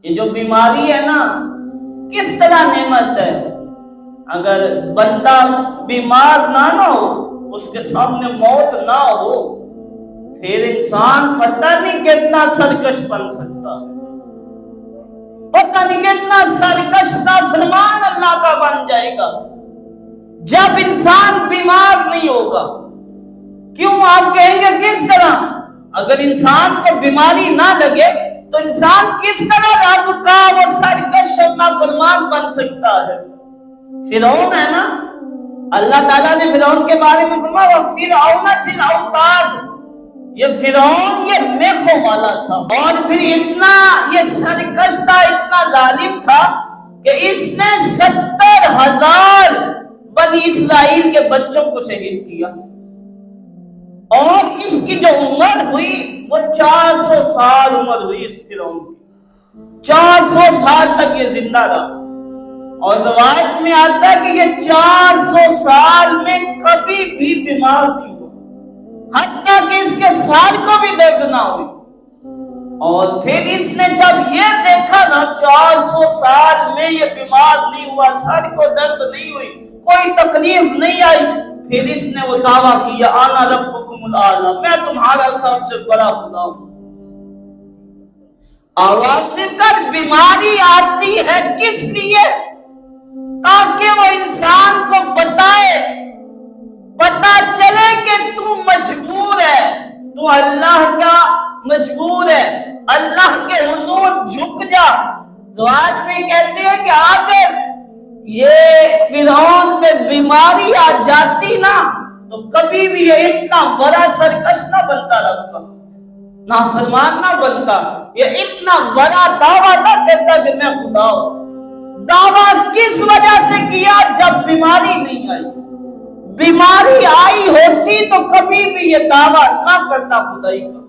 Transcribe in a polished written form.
یہ جو بیماری ہے نا کس طرح نعمت ہے. اگر بندہ بیمار نہ ہو، اس کے سامنے موت نہ ہو، پھر انسان پتہ نہیں کتنا سرکش بن سکتا ہے، پتہ نہیں کتنا سرکش نافرمان اللہ کا بن جائے گا جب انسان بیمار نہیں ہوگا. کیوں آپ کہیں گے کس طرح؟ اگر انسان کو بیماری نہ لگے تو انسان کس طرح رب کا وہ سرکش اور نافرمان بن سکتا ہے؟ فرعون ہے نا، اللہ تعالیٰ نے فرعون کے بارے میں فرمایا فرعون ذی الاوتاد، یہ فرعون یہ میخوں والا تھا، اور پھر اتنا یہ سرکش تھا، اتنا ظالم تھا کہ اس نے 70,000 بنی اسرائیل کے بچوں کو شہید کیا، اور اس کی جو عمر ہوئی وہ 400 سال عمر ہوئی اس فرعون کی، 400 سال تک یہ زندہ رہا. اور روایت میں آتا ہے کہ یہ 400 سال میں کبھی بھی بیمار نہیں ہوا، حتیٰ کہ اس کے سال کو بھی درد نہ ہوئی. اور پھر اس نے جب یہ دیکھا نا 400 سال میں یہ بیمار نہیں ہوا، سر کو درد نہیں ہوئی، کوئی تکلیف نہیں آئی، پھر اس نے وہ دعویٰ کیا انا ربکم الاعلی، میں تمہارا سب سے بڑا خدا ہوں. آواز سے کر بیماری آتی ہے کس لیے؟ تاکہ وہ انسان کو بتائے، پتا چلے کہ تو مجبور ہے، تو اللہ کا مجبور ہے، اللہ کے حضور جھک جا. تو آج میں کہتے ہیں کہ اگر یہ فرعون پہ بیماری آ جاتی نا تو کبھی بھی یہ اتنا بڑا سرکش نہ بنتا، رب کا نافرمان نہ بنتا، یہ اتنا بڑا دعویٰ نہ کرتا کہ میں خدا ہوں. دعویٰ کس وجہ سے کیا؟ جب بیماری نہیں آئی. بیماری آئی ہوتی تو کبھی بھی یہ دعویٰ نہ کرتا خدائی کا.